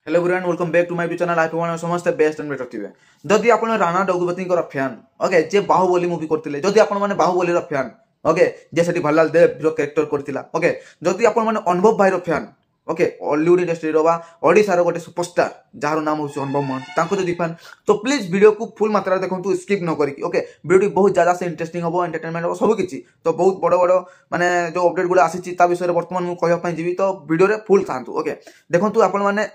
Hello everyone welcome back to my YouTube channel. आपन समस्त best and better थिबे जदि आपन राणा डगुपति फैन ओके जे बाहुबली मूवी करथिले जदि आपन माने बाहुबली रो फैन ओके जे सेठी भल्लाल देव जो कैरेक्टर करथिला ओके जदि आपन माने अनुभव भाई रो फैन ओके हॉलीवुड इंडस्ट्री रो बा ओडिसा रो गोटे सुपरस्टार जार नाम होछि अनुभव महांती तांको जदि फैन तो प्लीज वीडियो को फुल मात्रा देखंतु स्किप न करी ओके वीडियो बहुत ज्यादा से इंटरेस्टिंग हबो एंटरटेनमेंट हबो सब किछि तो बहुत बड़ बड़ माने जो अपडेट गुला आसीछि ता विषय रे वर्तमान मु कहया पई जीवी तो वीडियो रे फुल थांतु ओके देखंतु आपन माने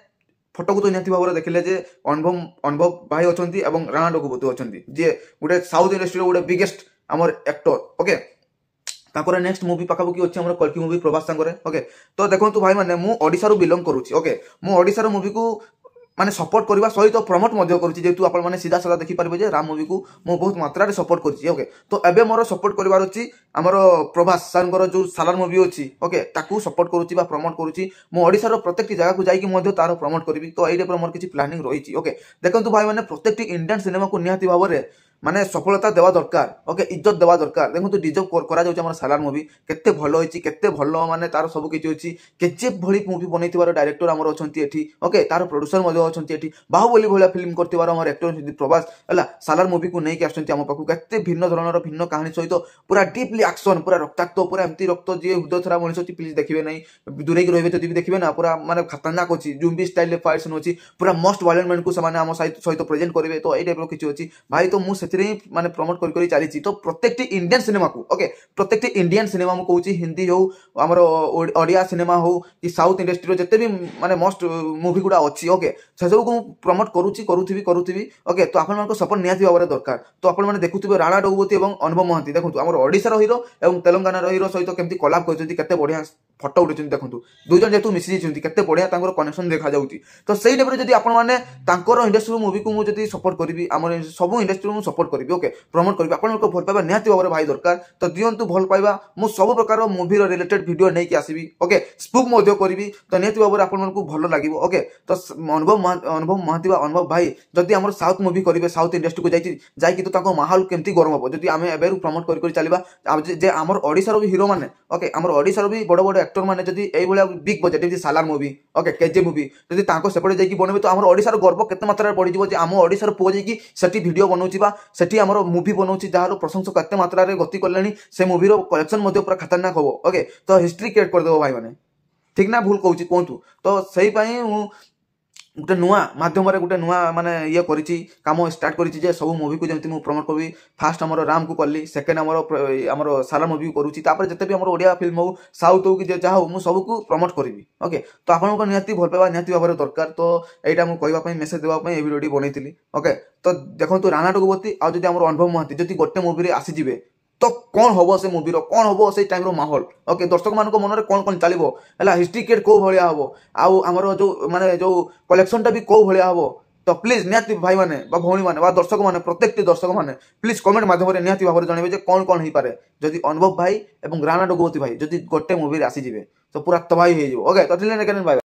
फोटो को तो निहती भाव देखिले जे अनुभव अनुभव भाई अच्छी और राणा डगुपति अच्छी जे गोटे साउथ इंडस्ट्री गोटे बिगेस्ट आमर एक्टर ओके तापर नेक्स्ट मूवी पाखापाखि अच्छी आम कल्की मूवी प्रभास सांगरे ओके तो देखो भाई मैंने मु ओडिशा रू बिलोंग करुच्ची ओके मु ओडिशा मूवी को माने सपोर्ट करने सहित प्रमोट जेहेतु आप सीधा साधा देखिपारे जे राम मूवी को मु बहुत मात्रा रे सपोर्ट करुच्ची ओके तो एबे मोर सपोर्ट करबार अछि हमर प्रभास सर जो सालार मूवी अच्छी ओके ताकू सपोर्ट करुच्ची बा प्रमोट करुच्ची मु ओडिशा रो प्रत्येक जगह को जाइकी मध्य तार प्रमोट करी तो एई मोर किछि प्लानिंग रही ओके देखंतु भाई माने प्रत्येक इंडियन सिनेमा को निहाती भाव में माने सफलता देवा दरकार ओके इज्जत देवा दरकार देखो डिजर्व करा जाउछ हमर सालार मूवी केते भलो होइछि केते भलो माने तार सब किछि होइछि केजीएफ भली मूवी बनैतिबार डायरेक्टर हमर अछंती एठी ओके तार प्रोड्यूसर मधे अछंती एठी बाहुबली भलिया फिल्म करतिबार हमर एक्टर अछंती प्रभास हला सालार मूवी को नै के आछंती हम पाखु केते भिन्न धरणर भिन्न कहानी सहित पूरा डीपली एक्शन पूरा रक्ताक्त पूरा एम्ति रक्त जे हृदय थरा मनुष्य अछि प्लीज देखिबे नै दूरे के रहबे तो देखिबे ना पूरा माने खतरनाक अछि जुम्बी स्टाइल ले फाइट सन अछि पूरा मोस्ट वायलेंट मैन को समान हम सहित प्रेजेंट करिवे तो एई टाइप रो किछि अछि भाई तो मु माने प्रमोट करी चली तो प्रत्येक इंडियन सिनेमा को ओके प्रत्येक इंडियन सिनेमा मु कहूची हिंदी हो आमर ओडिया सिनेमा हो कि साउथ इंडस्ट्री जिते भी माने मोस्ट मूवी गुड़ा अच्छी ओके से सब को प्रमोट करूथी ओके तो आपण मानको सपोर्ट निहाती भाव दरकार तो आपण माने देखुथिबे राणा डगुपति और अनुभव महांती देखु आमर ओडिशा हीरो और तेलंगाना हीरो सहित केमती कोलाब करछंती केते बढ़िया फटो उठे देखु दुईजन जेतु मिसी केते बढ़िया तांकर कनेक्शन देखा जाउची तो सेही टाइप जदी आपण माने तांकर इंडस्ट्री मूवी को मु जदी सपोर्ट करबी आमर सब इंडस्ट्री मु सपोर्ट करबी ओके प्रमोट करबी आपण को भल पाइबा निहाती भाव भाई दरकार तो दियंतु भल पाइबा मु सब प्रकार मूवी रो रिलेटेड वीडियो नै कि आसीबी ओके स्पूक मध्य करबी तो निहाती भाव आपण को भल लागिवो ओके तो अनुभव महांती अनुभव भाई जदी हमर साउथ मूवी करिवे साउथ इंडस्ट्री को जाई तो ताको माहौल केमती गरम हो जदी आमे एबेरु प्रमोट करी चलीबा जे हमर ओडिसा रो भी हीरो माने ओके हमर ओडिसा रो भी बड़ बड़ एक्टर माने जदी एई भलिया बिग बजेट जदी सालार मूवी ओके केजे मूवी जदी ताको सेपटे जाई बनबे तो हमर ओडिसा रो गर्व केते मात्रा रे बढ़ी जिवो जे हम ओडिसा रो पो जाई सेठी वीडियो बनौची बा सेठी हमर मूवी बनौची जार प्रशंसक केते मात्रा रे गति करलेनी से मूवी रो कलेक्शन मध्ये पूरा खतरनाक होबो ओके तो हिस्ट्री क्रिएट कर देबो भाई माने ठीक ना भूल कहूची कोंतु तो सही पई गोटे नुआ माध्यम गोटे नुआ माने ये करिछि काम स्टार्ट करिछि जे सब मूवी को जेमति मु प्रमोट करबी फास्ट हमर राम को करली सेकंड हमर साला मूवी करूछि तापर जते भी हमर ओडिया फिल्म हो साउथ हो कि जे चाहो मु सब को प्रमोट करबी ओके तो आपन को निहाती भल पाबा निहाती भाबरे दरकार तो एटा मु कहबा पई मेसेज देबा पई ए वीडियोटी बनैतिली ओके तो देखंतु राणा डगुपति आ जदी हमर अनुभव महांती जदी गोटे मूवी रे आसी जिवे तो कौन हम से मूवी कौन हम से टाइम माहौल ओके दर्शक मान मन कौन कौन चलो है हिस्ट्री क्रिएट कौ भाया हम आमर जो माने जो कलेक्शन टा भी कौ भाया हम तो प्लीज निहाती भाई माने भौणी माने दर्शक माने प्रत्येक दर्शक माने प्लीज कमेंट माध्यम निहाती भाव में जनइबे कौन कौन हो पारे जदि अनुभव भाई और राणा डगुपति भाई जदि गोटे मूवी आसी जिवे तो पूरा तबाही हो ओके तो भाई।